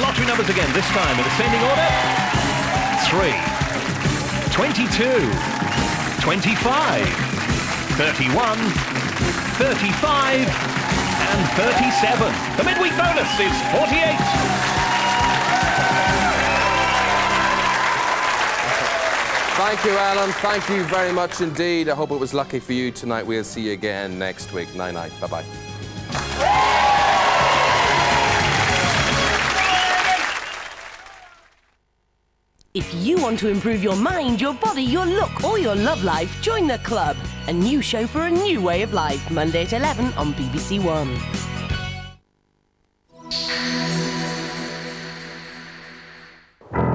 lottery numbers again, this time in ascending order. 3, 22, 25, 31, 35, and 37. The midweek bonus is 48. Thank you, Alan. Thank you very much indeed. I hope it was lucky for you tonight. We'll see you again next week. Night-night. Bye-bye. If you want to improve your mind, your body, your look, or your love life, join the club. A new show for a new way of life. Monday at 11 on BBC One.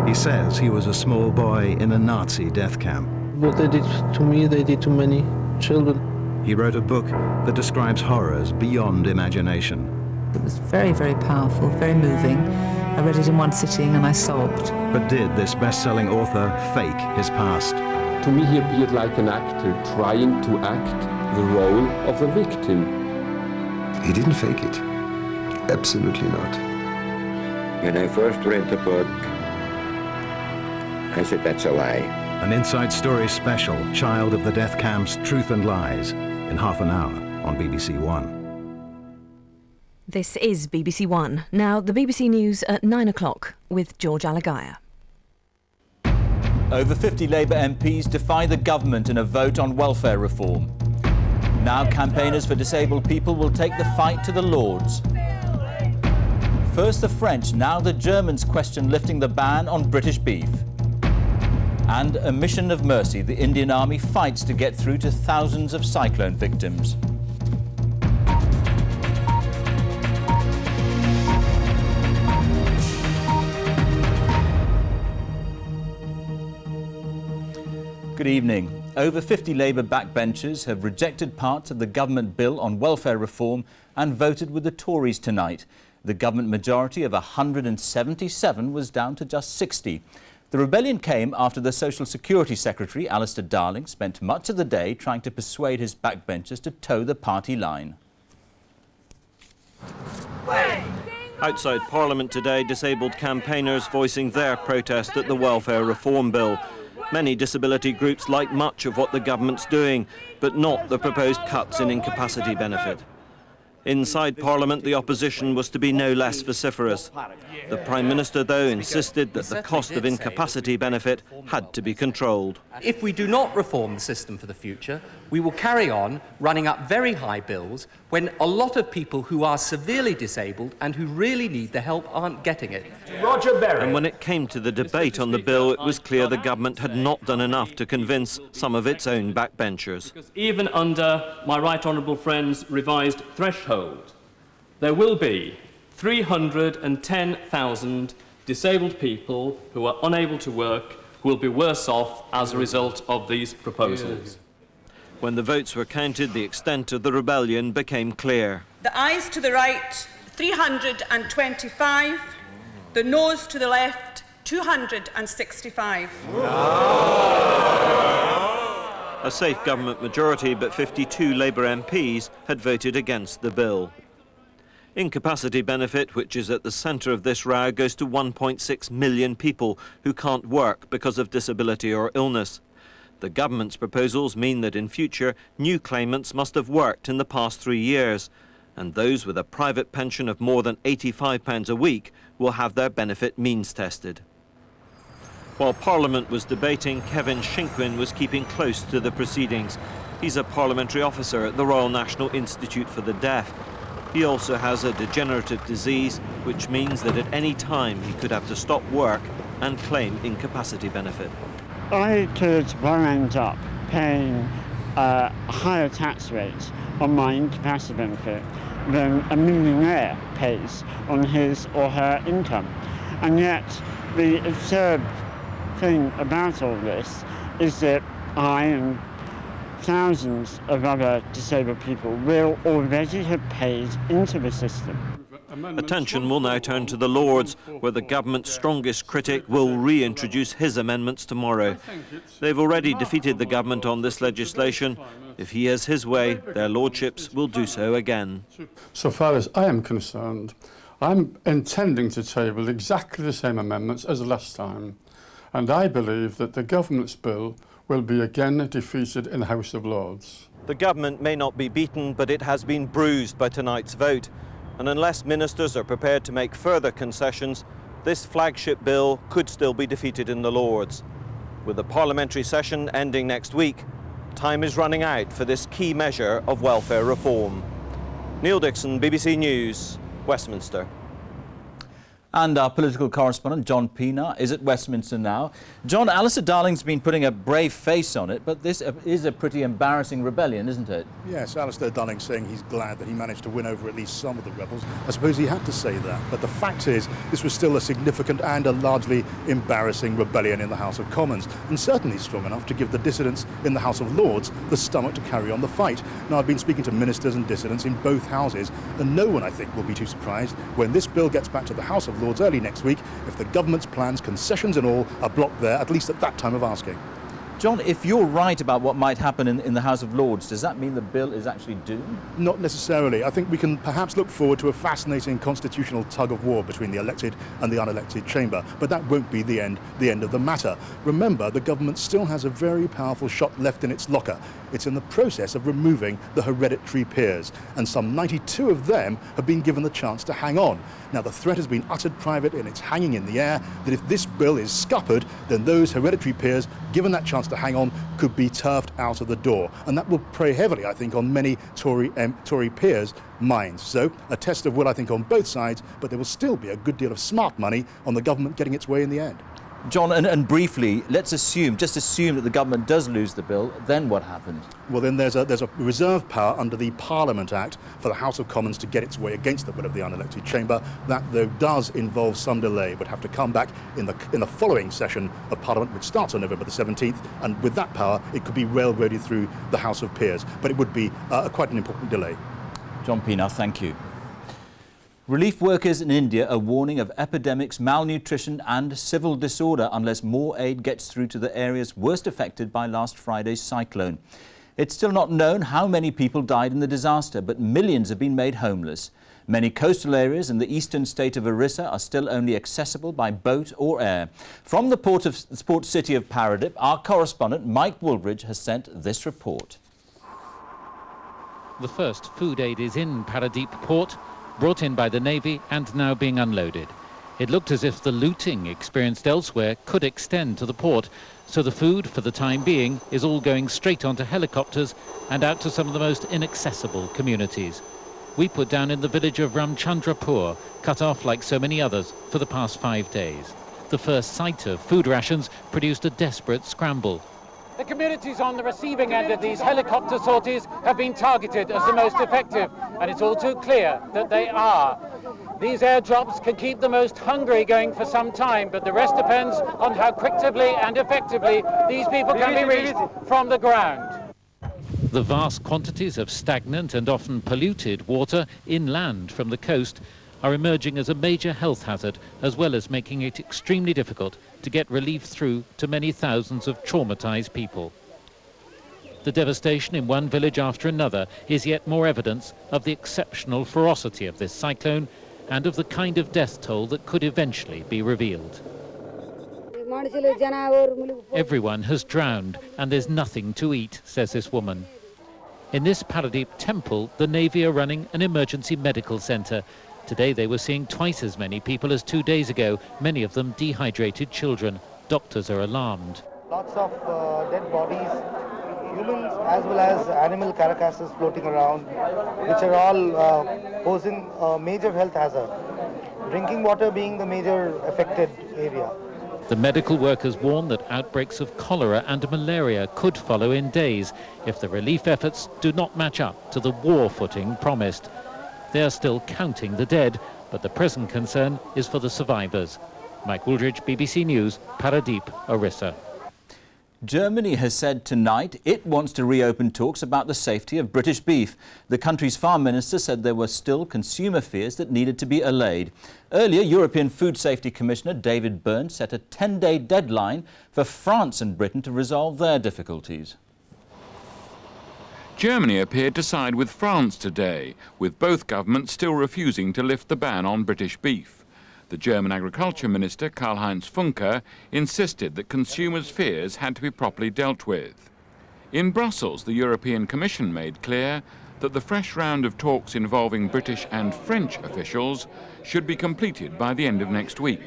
He says he was a small boy in a Nazi death camp. What they did to me, they did to many children. He wrote a book that describes horrors beyond imagination. It was very, very powerful, very moving. I read it in one sitting and I sobbed. But did this best-selling author fake his past? To me, he appeared like an actor trying to act the role of a victim. He didn't fake it. Absolutely not. When I first read the book, I said, that's a lie. An Inside Story special, Child of the Death Camps, Truth and Lies, in half an hour on BBC One. This is BBC One. Now, the BBC News at 9 o'clock with George Alagaya. Over 50 Labour MPs defy the government in a vote on welfare reform. Now campaigners for disabled people will take the fight to the Lords. First the French, now the Germans question lifting the ban on British beef. And a mission of mercy, the Indian Army fights to get through to thousands of cyclone victims. Good evening. Over 50 Labour backbenchers have rejected parts of the government bill on welfare reform and voted with the Tories tonight. The government majority of 177 was down to just 60. The rebellion came after the Social Security Secretary, Alistair Darling, spent much of the day trying to persuade his backbenchers to toe the party line. Outside Parliament today, disabled campaigners voicing their protest at the welfare reform bill. Many disability groups like much of what the government's doing, but not the proposed cuts in incapacity benefit. Inside Parliament, the opposition was to be no less vociferous. The Prime Minister, though, insisted that the cost of incapacity benefit had to be controlled. If we do not reform the system for the future, we will carry on running up very high bills when a lot of people who are severely disabled and who really need the help aren't getting it. Roger Berry. And when it came to the debate on the bill, it was clear the government had not done enough to convince some of its own backbenchers. Because even under my right honourable friend's revised threshold, there will be 310,000 disabled people who are unable to work who will be worse off as a result of these proposals. When the votes were counted, the extent of the rebellion became clear. The ayes to the right, 325. The noes to the left, 265. A safe government majority, but 52 Labour MPs had voted against the bill. Incapacity benefit, which is at the centre of this row, goes to 1.6 million people who can't work because of disability or illness. The government's proposals mean that in future, new claimants must have worked in the past 3 years, and those with a private pension of more than £85 a week will have their benefit means tested. While Parliament was debating, Kevin Shinkwin was keeping close to the proceedings. He's a parliamentary officer at the Royal National Institute for the Deaf. He also has a degenerative disease, which means that at any time he could have to stop work and claim incapacity benefit. I could well end up paying a higher tax rate on my incapacity benefit than a millionaire pays on his or her income. And yet, the absurd thing about all this is that I and thousands of other disabled people will already have paid into the system. Attention will now turn to the Lords, where the government's strongest critic will reintroduce his amendments tomorrow. They've already defeated the government on this legislation. If he has his way, their lordships will do so again. So far as I am concerned, I'm intending to table exactly the same amendments as last time, and I believe that the government's bill will be again defeated in the House of Lords. The government may not be beaten, but it has been bruised by tonight's vote. And unless ministers are prepared to make further concessions, this flagship bill could still be defeated in the Lords. With the parliamentary session ending next week, time is running out for this key measure of welfare reform. Neil Dixon, BBC News, Westminster. And our political correspondent, John Pienaar, is at Westminster now. John, Alistair Darling's been putting a brave face on it, but this is a pretty embarrassing rebellion, isn't it? Yes, Alistair Darling saying he's glad that he managed to win over at least some of the rebels. I suppose he had to say that, but the fact is this was still a significant and a largely embarrassing rebellion in the House of Commons, and certainly strong enough to give the dissidents in the House of Lords the stomach to carry on the fight. Now, I've been speaking to ministers and dissidents in both houses, and no one, I think, will be too surprised when this bill gets back to the House of Lords early next week if the government's plans, concessions and all, are blocked there, at least at that time of asking. John, if you're right about what might happen in the House of Lords, does that mean the bill is actually doomed? Not necessarily. I think we can perhaps look forward to a fascinating constitutional tug-of-war between the elected and the unelected chamber, but that won't be the end of the matter. Remember, the government still has a very powerful shot left in its locker. It's in the process of removing the hereditary peers, and some 92 of them have been given the chance to hang on. Now, the threat has been uttered private and it's hanging in the air that if this bill is scuppered, then those hereditary peers, given that chance to hang on, could be turfed out of the door. And that will prey heavily, I think, on many Tory peers' minds. So, a test of will, I think, on both sides, but there will still be a good deal of smart money on the government getting its way in the end. John, and briefly, let's assume that the government does lose the bill, then what happens? Well, then there's a reserve power under the Parliament Act for the House of Commons to get its way against the will of the unelected chamber. That, though, does involve some delay, would have to come back in the following session of Parliament, which starts on November the 17th, and with that power, it could be railroaded through the House of Peers. But it would be quite an important delay. John Pienaar, thank you. Relief workers in India are warning of epidemics, malnutrition and civil disorder unless more aid gets through to the areas worst affected by last Friday's cyclone. It's still not known how many people died in the disaster, but millions have been made homeless. Many coastal areas in the eastern state of Orissa are still only accessible by boat or air. From the port city of Paddington, our correspondent Mike Woolbridge has sent this report. The first food aid is in Paradip port, brought in by the Navy and now being unloaded. It looked as if the looting experienced elsewhere could extend to the port, so the food, for the time being, is all going straight onto helicopters and out to some of the most inaccessible communities. We put down in the village of Ramchandrapur, cut off like so many others for the past 5 days. The first sight of food rations produced a desperate scramble. The communities on the receiving end of these helicopter sorties have been targeted as the most effective, and it's all too clear that they are. These airdrops can keep the most hungry going for some time, but the rest depends on how quickly and effectively these people can be reached from the ground. The vast quantities of stagnant and often polluted water inland from the coast are emerging as a major health hazard, as well as making it extremely difficult to get relief through to many thousands of traumatized people. The devastation in one village after another is yet more evidence of the exceptional ferocity of this cyclone and of the kind of death toll that could eventually be revealed. Everyone has drowned and there's nothing to eat, says this woman. In this Paradip temple, the Navy are running an emergency medical centre. Today they were seeing twice as many people as 2 days ago, many of them dehydrated children. Doctors are alarmed. Lots of dead bodies, humans as well as animal carcasses floating around, which are all posing a major health hazard. Drinking water being the major affected area. The medical workers warn that outbreaks of cholera and malaria could follow in days if the relief efforts do not match up to the war footing promised. They are still counting the dead, but the present concern is for the survivors. Mike Woolbridge, BBC News, Paradip, Orissa. Germany has said tonight it wants to reopen talks about the safety of British beef. The country's farm minister said there were still consumer fears that needed to be allayed. Earlier, European Food Safety Commissioner David Byrne set a 10-day deadline for France and Britain to resolve their difficulties. Germany appeared to side with France today, with both governments still refusing to lift the ban on British beef. The German Agriculture Minister, Karl-Heinz Funke, insisted that consumers' fears had to be properly dealt with. In Brussels, the European Commission made clear that the fresh round of talks involving British and French officials should be completed by the end of next week.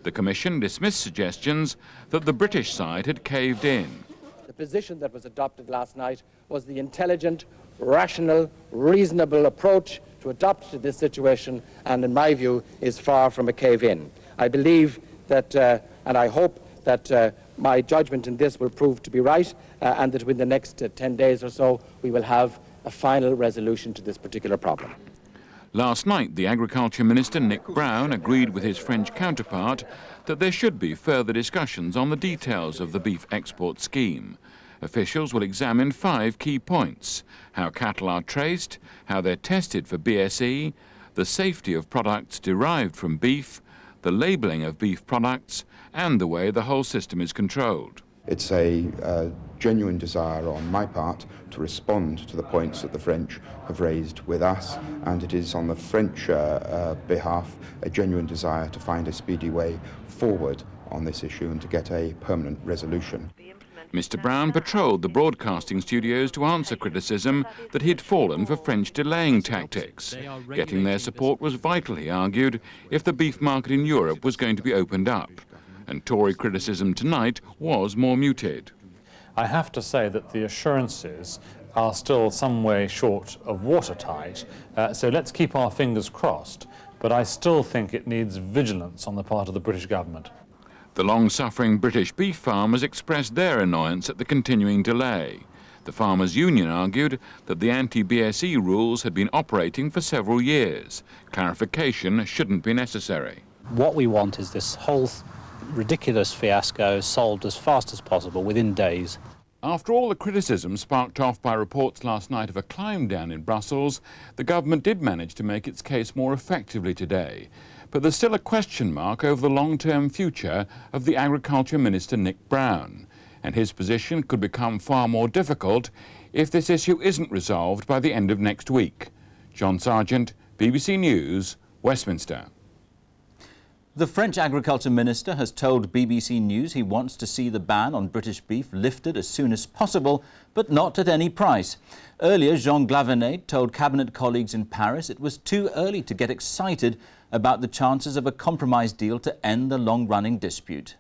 The Commission dismissed suggestions that the British side had caved in. The position that was adopted last night was the intelligent, rational, reasonable approach to adopt to this situation, and in my view is far from a cave-in. I believe that, and I hope that my judgment in this will prove to be right, and that within the next 10 days or so we will have a final resolution to this particular problem. Last night, the Agriculture Minister, Nick Brown, agreed with his French counterpart that there should be further discussions on the details of the beef export scheme. Officials will examine 5 key points: how cattle are traced, how they're tested for BSE, the safety of products derived from beef, the labelling of beef products, and the way the whole system is controlled. It's a genuine desire on my part to respond to the points that the French have raised with us, and it is on the French behalf a genuine desire to find a speedy way forward on this issue and to get a permanent resolution. Mr. Brown patrolled the broadcasting studios to answer criticism that he'd fallen for French delaying tactics. Getting their support was vital, he argued, if the beef market in Europe was going to be opened up. And Tory criticism tonight was more muted. I have to say that the assurances are still some way short of watertight, so let's keep our fingers crossed, but I still think it needs vigilance on the part of the British government. The long-suffering British beef farmers expressed their annoyance at the continuing delay. The Farmers' Union argued that the anti-BSE rules had been operating for several years. Clarification shouldn't be necessary. What we want is this whole ridiculous fiasco solved as fast as possible, within days. After all the criticism sparked off by reports last night of a climb down in Brussels, the government did manage to make its case more effectively today. But there's still a question mark over the long-term future of the Agriculture Minister, Nick Brown. And his position could become far more difficult if this issue isn't resolved by the end of next week. John Sargent, BBC News, Westminster. The French Agriculture Minister has told BBC News he wants to see the ban on British beef lifted as soon as possible, but not at any price. Earlier, Jean Glavenet told Cabinet colleagues in Paris it was too early to get excited about the chances of a compromise deal to end the long-running dispute.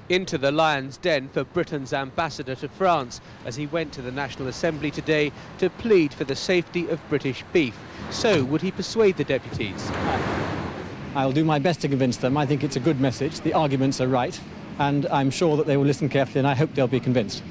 Into the lion's den for Britain's ambassador to France as he went to the National Assembly today to plead for the safety of British beef. So, would he persuade the deputies? I'll do my best to convince them. I think it's a good message. The arguments are right, and I'm sure that they will listen carefully, and I hope they'll be convinced.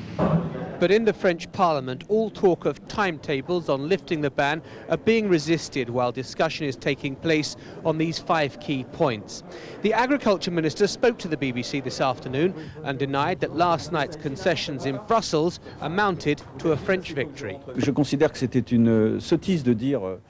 But in the French Parliament, all talk of timetables on lifting the ban are being resisted while discussion is taking place on these 5 key points. The Agriculture Minister spoke to the BBC this afternoon and denied that last night's concessions in Brussels amounted to a French victory. Je considère que c'était une sottise de dire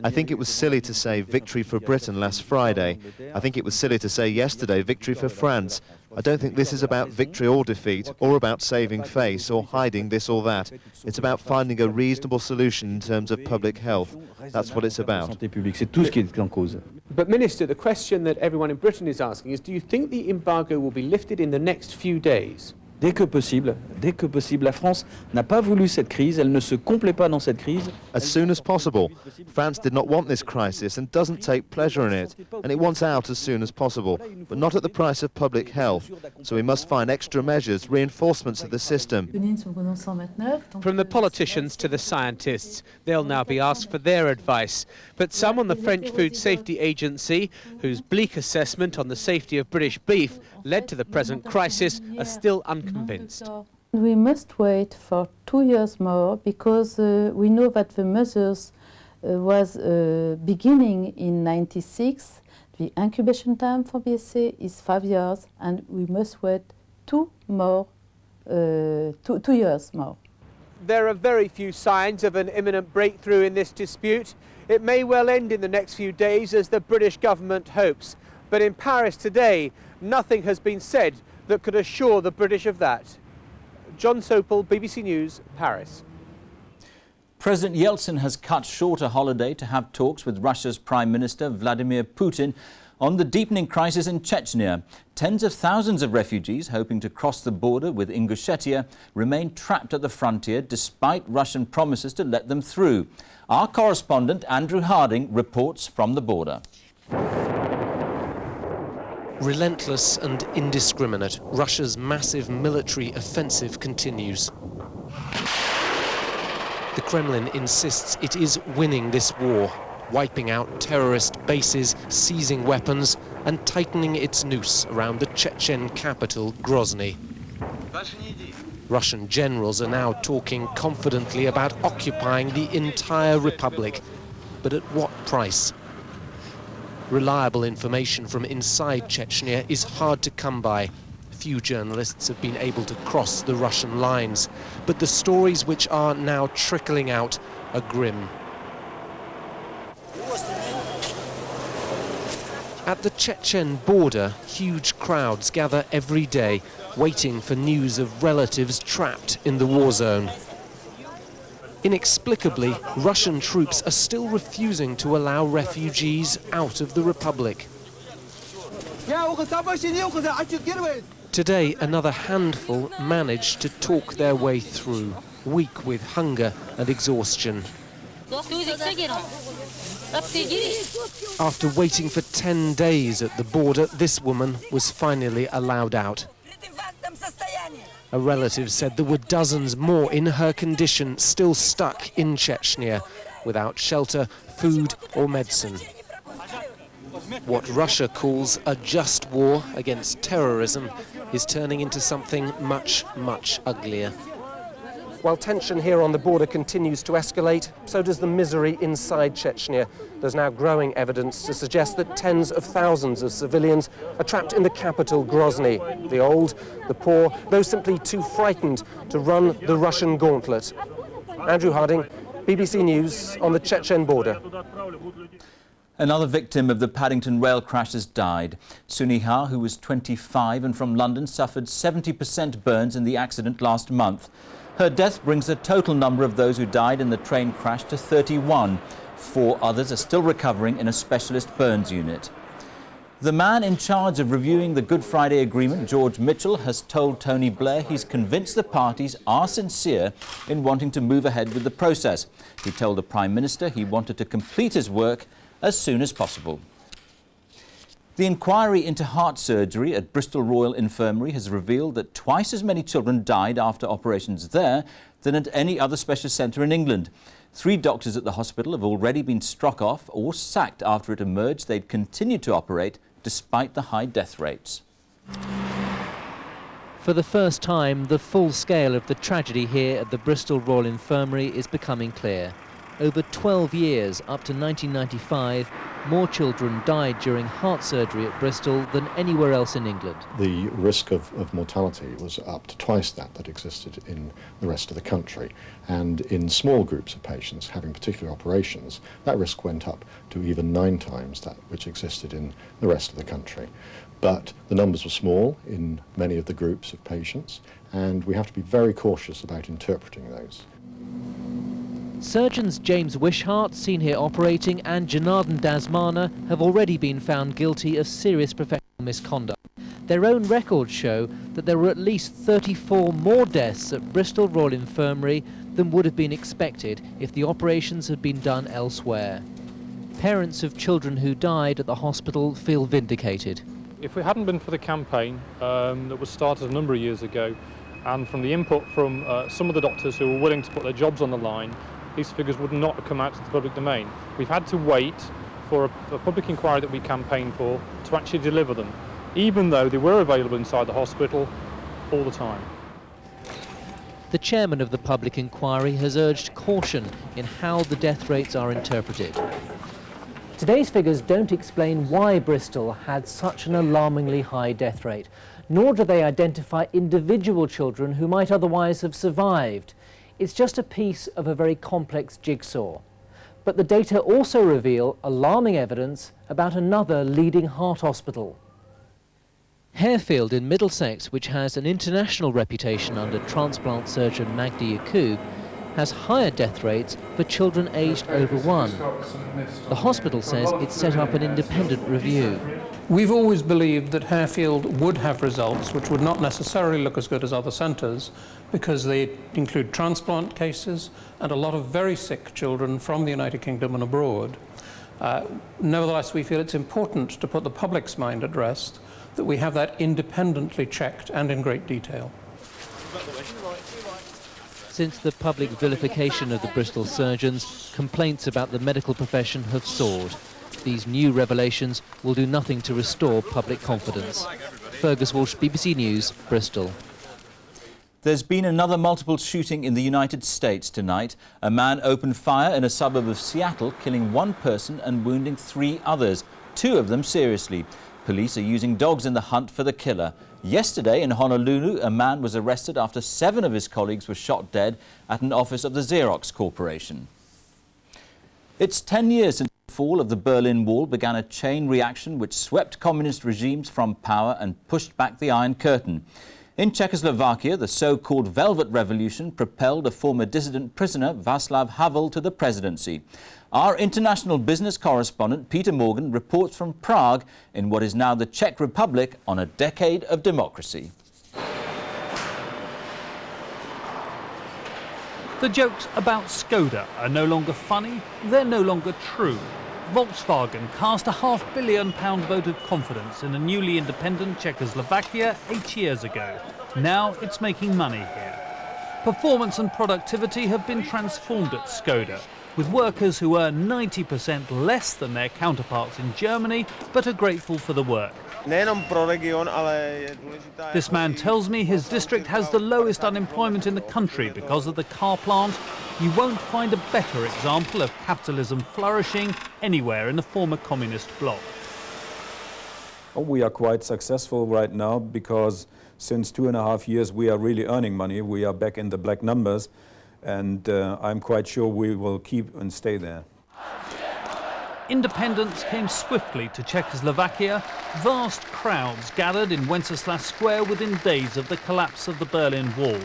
I think it was silly to say victory for Britain last Friday. I think it was silly to say yesterday victory for France. I don't think this is about victory or defeat, or about saving face, or hiding this or that. It's about finding a reasonable solution in terms of public health. That's what it's about. But Minister, the question that everyone in Britain is asking is, do you think the embargo will be lifted in the next few days? Dès que possible, la France n'a pas voulu cette crise, elle ne se complaît pas dans cette crise. As soon as possible. France did not want this crisis and doesn't take pleasure in it, and it wants out as soon as possible, but not at the price of public health. So we must find extra measures, reinforcements of the system. From the politicians to the scientists, they'll now be asked for their advice. But some on the French Food Safety Agency, whose bleak assessment on the safety of British beef led to the present crisis, are still unconvinced. We must wait for 2 years more because we know that the measures was beginning in '96. The incubation time for BSE is 5 years, and we must wait 2 years more. There are very few signs of an imminent breakthrough in this dispute. It may well end in the next few days as the British government hopes. But in Paris today, nothing has been said that could assure the British of that. John Sopel, BBC News, Paris. President Yeltsin has cut short a holiday to have talks with Russia's Prime Minister Vladimir Putin on the deepening crisis in Chechnya. Tens of thousands of refugees hoping to cross the border with Ingushetia remain trapped at the frontier despite Russian promises to let them through. Our correspondent Andrew Harding reports from the border. Relentless and indiscriminate, Russia's massive military offensive continues. The Kremlin insists it is winning this war, wiping out terrorist bases, seizing weapons and tightening its noose around the Chechen capital, Grozny. Russian generals are now talking confidently about occupying the entire republic, but at what price? Reliable information from inside Chechnya is hard to come by. Few journalists have been able to cross the Russian lines, but the stories which are now trickling out are grim. At the Chechen border, huge crowds gather every day, waiting for news of relatives trapped in the war zone. Inexplicably, Russian troops are still refusing to allow refugees out of the republic. Today, another handful managed to talk their way through, weak with hunger and exhaustion. After waiting for 10 days at the border, this woman was finally allowed out. A relative said there were dozens more in her condition still stuck in Chechnya, without shelter, food or medicine. What Russia calls a just war against terrorism is turning into something much, much uglier. While tension here on the border continues to escalate, so does the misery inside Chechnya. There's now growing evidence to suggest that tens of thousands of civilians are trapped in the capital, Grozny. The old, the poor, those simply too frightened to run the Russian gauntlet. Andrew Harding, BBC News on the Chechen border. Another victim of the Paddington rail crash has died. Suniha, who was 25 and from London, suffered 70% burns in the accident last month. Her death brings the total number of those who died in the train crash to 31. 4 others are still recovering in a specialist burns unit. The man in charge of reviewing the Good Friday Agreement, George Mitchell, has told Tony Blair he's convinced the parties are sincere in wanting to move ahead with the process. He told the Prime Minister he wanted to complete his work as soon as possible. The inquiry into heart surgery at Bristol Royal Infirmary has revealed that twice as many children died after operations there than at any other specialist centre in England. 3 doctors at the hospital have already been struck off or sacked after it emerged they'd continued to operate despite the high death rates. For the first time, the full scale of the tragedy here at the Bristol Royal Infirmary is becoming clear. Over 12 years, up to 1995, more children died during heart surgery at Bristol than anywhere else in England. The risk of mortality was up to twice that existed in the rest of the country. And in small groups of patients having particular operations, that risk went up to even 9 times that which existed in the rest of the country. But the numbers were small in many of the groups of patients, and we have to be very cautious about interpreting those. Surgeons James Wishart, seen here operating, and Janardhan Dasmana have already been found guilty of serious professional misconduct. Their own records show that there were at least 34 more deaths at Bristol Royal Infirmary than would have been expected if the operations had been done elsewhere. Parents of children who died at the hospital feel vindicated. If we hadn't been for the campaign that was started a number of years ago, and from the input from some of the doctors who were willing to put their jobs on the line, these figures would not have come out to the public domain. We've had to wait for a public inquiry that we campaigned for to actually deliver them, even though they were available inside the hospital all the time. The chairman of the public inquiry has urged caution in how the death rates are interpreted. Today's figures don't explain why Bristol had such an alarmingly high death rate, nor do they identify individual children who might otherwise have survived. It's just a piece of a very complex jigsaw. But the data also reveal alarming evidence about another leading heart hospital. Harefield in Middlesex, which has an international reputation under transplant surgeon Magdi Yaqub, has higher death rates for children aged over 1. The hospital says it's set up an independent review. We've always believed that Harefield would have results which would not necessarily look as good as other centres, because they include transplant cases and a lot of very sick children from the United Kingdom and abroad. Nevertheless, we feel it's important to put the public's mind at rest that we have that independently checked and in great detail. Since the public vilification of the Bristol surgeons, complaints about the medical profession have soared. These new revelations will do nothing to restore public confidence. Fergus Walsh, BBC News, Bristol. There's been another multiple shooting in the United States tonight. A man opened fire in a suburb of Seattle, killing 1 person and wounding 3 others, 2 of them seriously. Police are using dogs in the hunt for the killer. Yesterday in Honolulu, a man was arrested after 7 of his colleagues were shot dead at an office of the Xerox Corporation. It's 10 years since the fall of the Berlin Wall began a chain reaction which swept communist regimes from power and pushed back the Iron Curtain. In Czechoslovakia, the so-called Velvet Revolution propelled a former dissident prisoner, Václav Havel, to the presidency. Our international business correspondent, Peter Morgan, reports from Prague in what is now the Czech Republic on a decade of democracy. The jokes about Skoda are no longer funny, they're no longer true. Volkswagen cast a £500 million vote of confidence in a newly independent Czechoslovakia 8 years ago. Now it's making money here. Performance and productivity have been transformed at Skoda, with workers who earn 90% less than their counterparts in Germany, but are grateful for the work. This man tells me his district has the lowest unemployment in the country because of the car plant. You won't find a better example of capitalism flourishing anywhere in the former communist bloc. We are quite successful right now because since 2.5 years we are really earning money. We are back in the black numbers, and I'm quite sure we will keep and stay there. Independence came swiftly to Czechoslovakia. Vast crowds gathered in Wenceslas Square within days of the collapse of the Berlin Wall.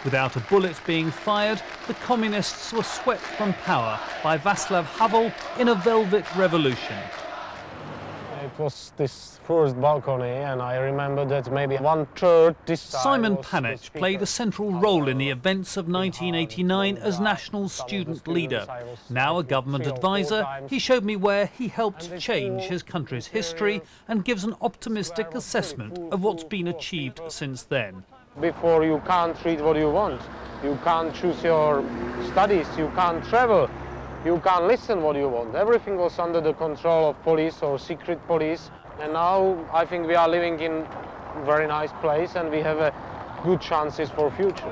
Without a bullet being fired, the communists were swept from power by Václav Havel in a velvet revolution. It was this first balcony, and I remember that maybe 1/3 this side. Simon Panich played a central role in the events of 1989 as national student leader. Now a government advisor, he showed me where he helped change his country's history and gives an optimistic assessment of what's been achieved since then. Before, you can't read what you want, you can't choose your studies, you can't travel, you can't listen what you want. Everything was under the control of police or secret police. And now I think we are living in a very nice place and we have good chances for future.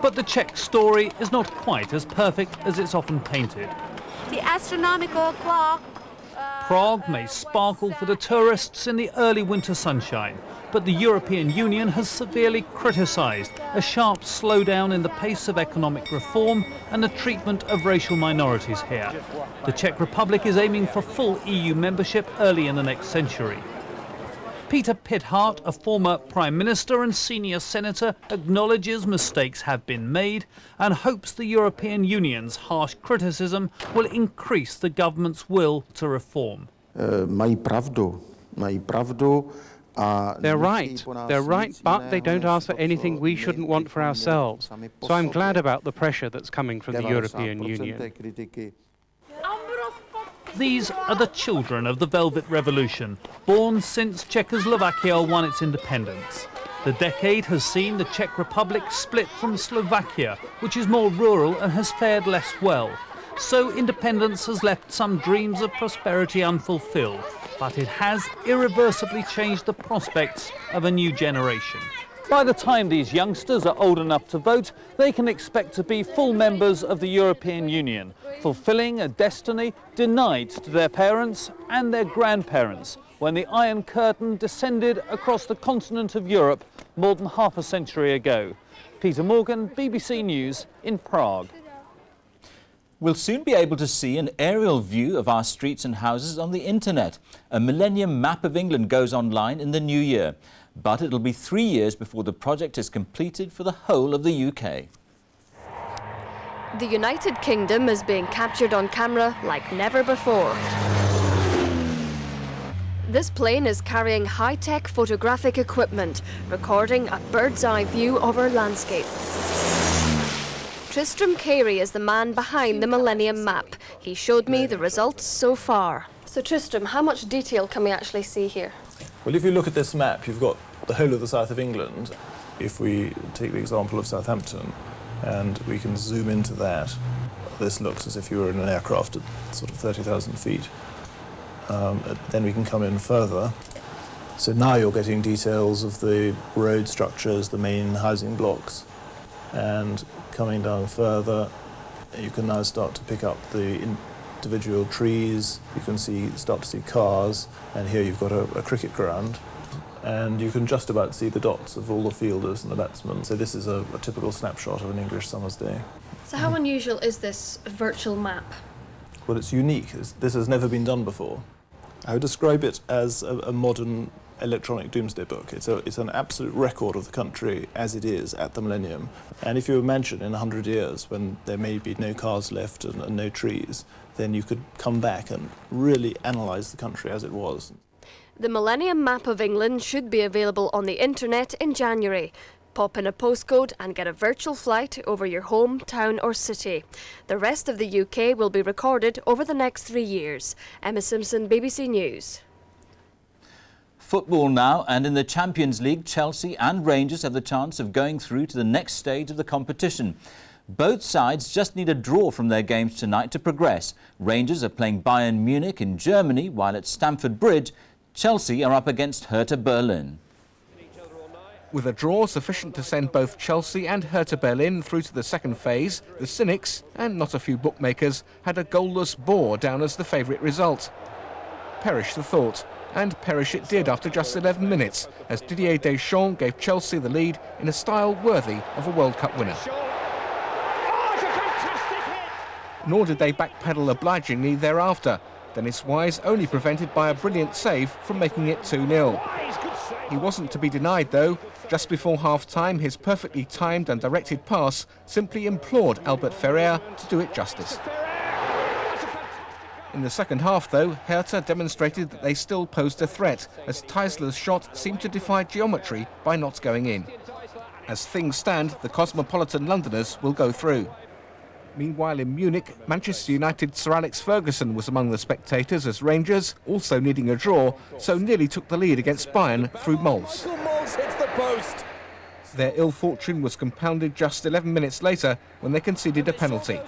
But the Czech story is not quite as perfect as it's often painted. The astronomical clock. Prague may sparkle for the tourists in the early winter sunshine, but the European Union has severely criticised a sharp slowdown in the pace of economic reform and the treatment of racial minorities here. The Czech Republic is aiming for full EU membership early in the next century. Peter Pithart, a former Prime Minister and senior senator, acknowledges mistakes have been made and hopes the European Union's harsh criticism will increase the government's will to reform. Mají pravdu. They're right, but they don't ask for anything we shouldn't want for ourselves. So I'm glad about the pressure that's coming from the European Union. These are the children of the Velvet Revolution, born since Czechoslovakia won its independence. The decade has seen the Czech Republic split from Slovakia, which is more rural and has fared less well. So independence has left some dreams of prosperity unfulfilled, but it has irreversibly changed the prospects of a new generation. By the time these youngsters are old enough to vote, they can expect to be full members of the European Union, fulfilling a destiny denied to their parents and their grandparents when the Iron Curtain descended across the continent of Europe more than half a century ago. Peter Morgan, BBC News in Prague. We'll soon be able to see an aerial view of our streets and houses on the internet. A Millennium map of England goes online in the new year, but it'll be 3 years before the project is completed for the whole of the UK. The United Kingdom is being captured on camera like never before. This plane is carrying high-tech photographic equipment, recording a bird's-eye view of our landscape. Tristram Carey is the man behind the Millennium map. He showed me the results so far. So Tristram, how much detail can we actually see here? Well, if you look at this map, you've got the whole of the south of England. If we take the example of Southampton, and we can zoom into that, this looks as if you were in an aircraft at sort of 30,000 feet. Then we can come in further. So now you're getting details of the road structures, the main housing blocks, and coming down further, you can now start to pick up the individual trees. You can start to see cars, and here you've got a cricket ground, and you can just about see the dots of all the fielders and the batsmen. So this is a typical snapshot of an English summer's day. So how unusual is this virtual map? Well, it's unique. This has never been done before. I would describe it as a modern electronic doomsday book. It's an absolute record of the country as it is at the Millennium. And if you imagine in 100 years when there may be no cars left and no trees, then you could come back and really analyse the country as it was. The Millennium map of England should be available on the internet in January. Pop in a postcode and get a virtual flight over your home, town or city. The rest of the UK will be recorded over the next 3 years. Emma Simpson, BBC News. Football now, and in the Champions League, Chelsea and Rangers have the chance of going through to the next stage of the competition. Both sides just need a draw from their games tonight to progress. Rangers are playing Bayern Munich in Germany, while at Stamford Bridge, Chelsea are up against Hertha Berlin. With a draw sufficient to send both Chelsea and Hertha Berlin through to the second phase, the cynics, and not a few bookmakers, had a goalless bore down as the favourite result. Perish the thought. And perish it did after just 11 minutes, as Didier Deschamps gave Chelsea the lead in a style worthy of a World Cup winner. Nor did they backpedal obligingly thereafter. Dennis Wise only prevented by a brilliant save from making it 2-0. He wasn't to be denied, though. Just before half-time, his perfectly timed and directed pass simply implored Albert Ferrer to do it justice. In the second half, though, Hertha demonstrated that they still posed a threat, as Teisler's shot seemed to defy geometry by not going in. As things stand, the cosmopolitan Londoners will go through. Meanwhile, in Munich, Manchester United's Sir Alex Ferguson was among the spectators as Rangers, also needing a draw, so nearly took the lead against Bayern through Mols. Hits the post. Their ill fortune was compounded just 11 minutes later when they conceded a penalty.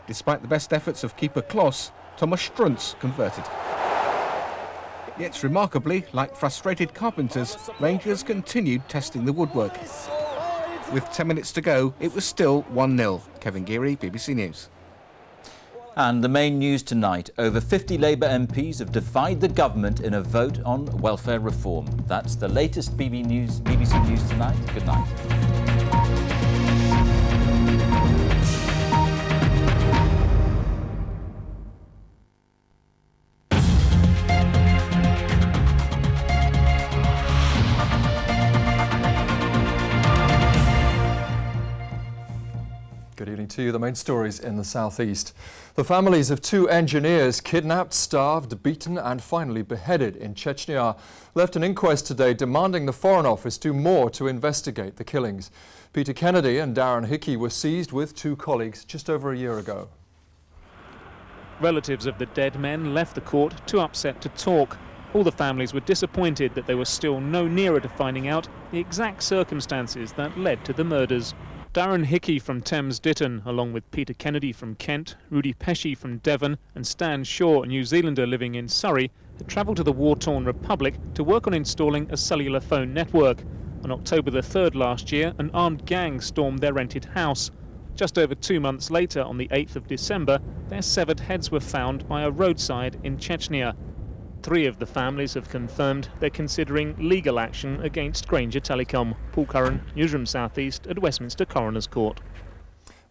Despite the best efforts of keeper Klos, Thomas Strunz converted. Yet remarkably, like frustrated carpenters, Rangers continued testing the woodwork. With 10 minutes to go, it was still 1-0. Kevin Geary, BBC News. And the main news tonight, over 50 Labour MPs have defied the government in a vote on welfare reform. That's the latest BBC News tonight. Good night. Good evening to you. The main stories in the southeast. The families of 2 engineers kidnapped, starved, beaten and finally beheaded in Chechnya left an inquest today demanding the Foreign Office do more to investigate the killings. Peter Kennedy and Darren Hickey were seized with 2 colleagues just over a year ago. Relatives of the dead men left the court too upset to talk. All the families were disappointed that they were still no nearer to finding out the exact circumstances that led to the murders. Darren Hickey from Thames Ditton, along with Peter Kennedy from Kent, Rudy Pesci from Devon and Stan Shaw, a New Zealander living in Surrey, had travelled to the war-torn Republic to work on installing a cellular phone network. On October the 3rd last year, an armed gang stormed their rented house. Just over 2 months later, on the 8th of December, their severed heads were found by a roadside in Chechnya. 3 of the families have confirmed they're considering legal action against Grainger Telecom. Paul Curran, Newsroom South East at Westminster Coroner's Court.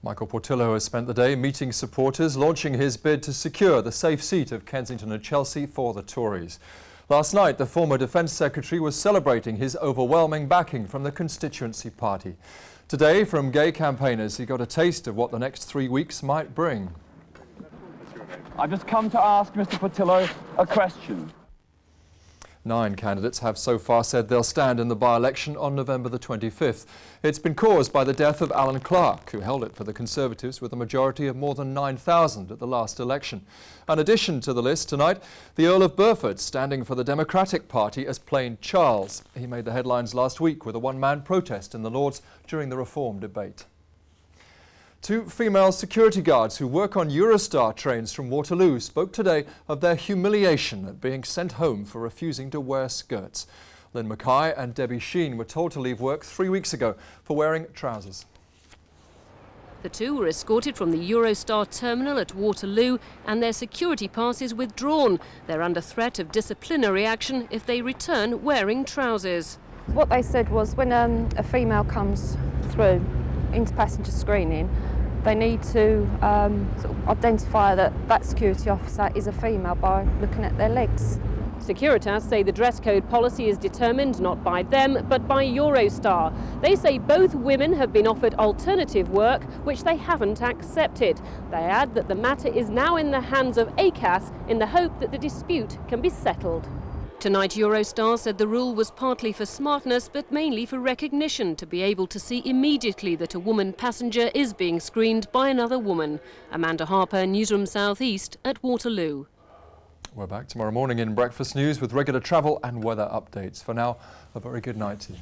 Michael Portillo has spent the day meeting supporters, launching his bid to secure the safe seat of Kensington and Chelsea for the Tories. Last night, the former Defence Secretary was celebrating his overwhelming backing from the constituency party. Today, from gay campaigners, he got a taste of what the next 3 weeks might bring. I've just come to ask Mr. Portillo a question. 9 candidates have so far said they'll stand in the by-election on November the 25th. It's been caused by the death of Alan Clark, who held it for the Conservatives with a majority of more than 9,000 at the last election. In addition to the list tonight, the Earl of Burford, standing for the Democratic Party as Plain Charles. He made the headlines last week with a one-man protest in the Lords during the reform debate. 2 female security guards who work on Eurostar trains from Waterloo spoke today of their humiliation at being sent home for refusing to wear skirts. Lynn Mackay and Debbie Sheen were told to leave work 3 weeks ago for wearing trousers. The 2 were escorted from the Eurostar terminal at Waterloo and their security passes withdrawn. They're under threat of disciplinary action if they return wearing trousers. What they said was when a female comes through into passenger screening, they need to sort of identify that security officer is a female by looking at their legs. Securitas say the dress code policy is determined not by them but by Eurostar. They say both women have been offered alternative work which they haven't accepted. They add that the matter is now in the hands of ACAS in the hope that the dispute can be settled. Tonight, Eurostar said the rule was partly for smartness but mainly for recognition, to be able to see immediately that a woman passenger is being screened by another woman. Amanda Harper, Newsroom South East at Waterloo. We're back tomorrow morning in Breakfast News with regular travel and weather updates. For now, a very good night to you.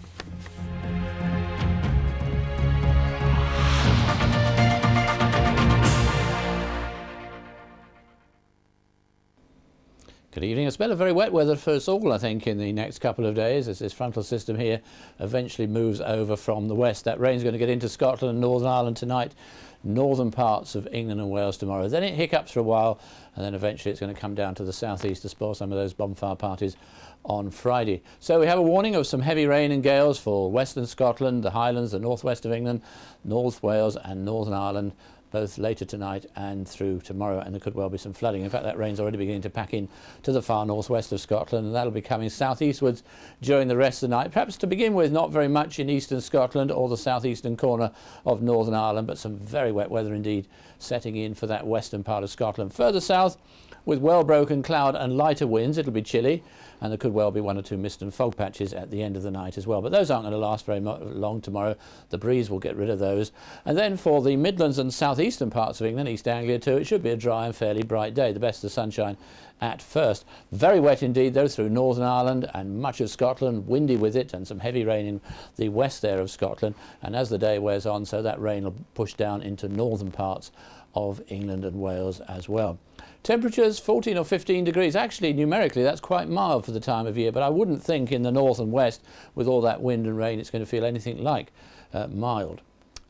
Good evening. A spell of very wet weather for us all, I think, in the next couple of days as this frontal system here eventually moves over from the west. That rain's going to get into Scotland and Northern Ireland tonight, northern parts of England and Wales tomorrow. Then it hiccups for a while, and then eventually it's going to come down to the southeast to spoil some of those bonfire parties on Friday. So we have a warning of some heavy rain and gales for western Scotland, the Highlands, the northwest of England, North Wales and Northern Ireland, both later tonight and through tomorrow, and there could well be some flooding. In fact, that rain's already beginning to pack in to the far northwest of Scotland, and that'll be coming southeastwards during the rest of the night. Perhaps to begin with, not very much in eastern Scotland or the southeastern corner of Northern Ireland, but some very wet weather indeed setting in for that western part of Scotland. Further south, with well-broken cloud and lighter winds, it'll be chilly, and there could well be 1 or 2 mist and fog patches at the end of the night as well. But those aren't going to last very long tomorrow. The breeze will get rid of those. And then for the Midlands and southeastern parts of England, East Anglia too, it should be a dry and fairly bright day. The best of the sunshine at first. Very wet indeed though through Northern Ireland and much of Scotland, windy with it, and some heavy rain in the west there of Scotland. And as the day wears on, so that rain will push down into northern parts of England and Wales as well. Temperatures 14 or 15 degrees. Actually, numerically, that's quite mild for the time of year, but I wouldn't think in the north and west, with all that wind and rain, it's going to feel anything like mild.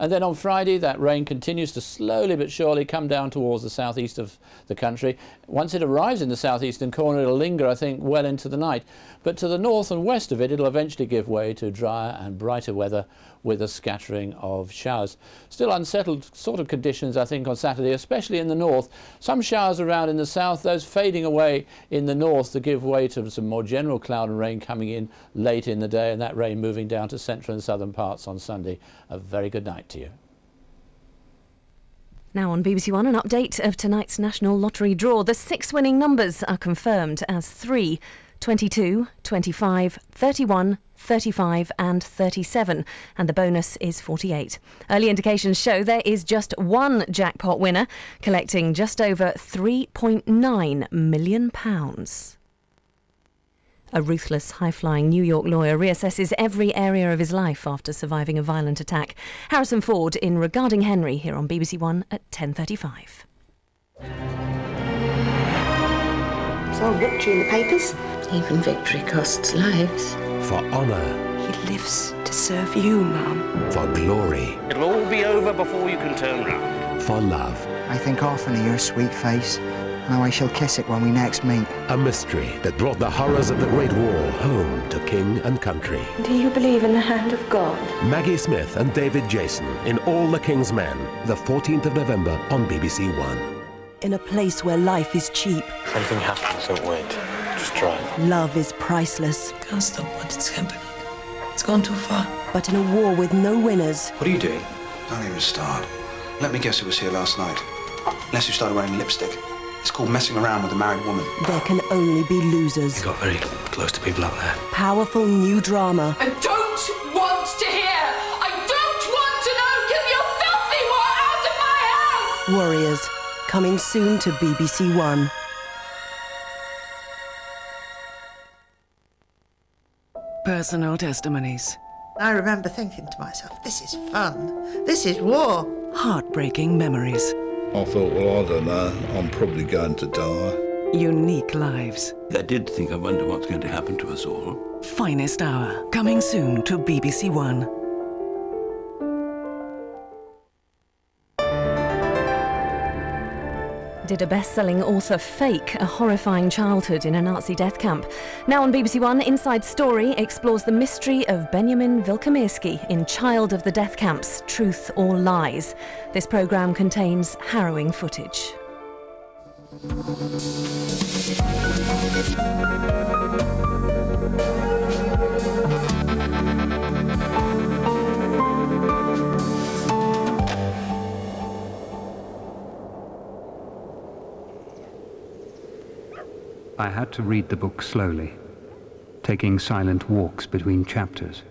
And then on Friday, that rain continues to slowly but surely come down towards the southeast of the country. Once it arrives in the southeastern corner, it'll linger, I think, well into the night. But to the north and west of it, it'll eventually give way to drier and brighter weather with a scattering of showers. Still unsettled sort of conditions, I think, on Saturday, especially in the north. Some showers around in the south, those fading away in the north to give way to some more general cloud and rain coming in late in the day, and that rain moving down to central and southern parts on Sunday. A very good night to you. Now on BBC One, an update of tonight's National Lottery draw. The 6 winning numbers are confirmed as 3, 22, 25, 31, 35 and 37, and the bonus is 48. Early indications show there is just one jackpot winner, collecting just over £3.9 million. A ruthless, high-flying New York lawyer reassesses every area of his life after surviving a violent attack. Harrison Ford in Regarding Henry here on BBC One at 10:35. Saw victory in the papers. Even victory costs lives. For honour. He lives to serve you, Mum. For glory. It'll all be over before you can turn round. For love. I think often of your sweet face how I shall kiss it when we next meet. A mystery that brought the horrors of the Great War home to king and country. Do you believe in the hand of God? Maggie Smith and David Jason in All the King's Men, the 14th of November on BBC One. In a place where life is cheap. Something happens, don't wait. Just try. Love is priceless. Can't stop what it's happening. It's gone too far. But in a war with no winners. What are you doing? Don't even start. Let me guess who was here last night. Unless you started wearing lipstick. It's called messing around with a married woman. There can only be losers. You got very close to people up there. Powerful new drama. I don't want to hear! I don't want to know! Get your filthy war out of my house! Warriors. Coming soon to BBC One. Personal testimonies. I remember thinking to myself, this is fun. This is war. Heartbreaking memories. I thought, well, I don't know, I'm probably going to die. Unique lives. I did think, I wonder what's going to happen to us all. Finest Hour. Coming soon to BBC One. Did a best-selling author fake a horrifying childhood in a Nazi death camp? Now on BBC One, Inside Story explores the mystery of Benjamin Wilkomirski in Child of the Death Camps, Truth or Lies. This programme contains harrowing footage. I had to read the book slowly, taking silent walks between chapters.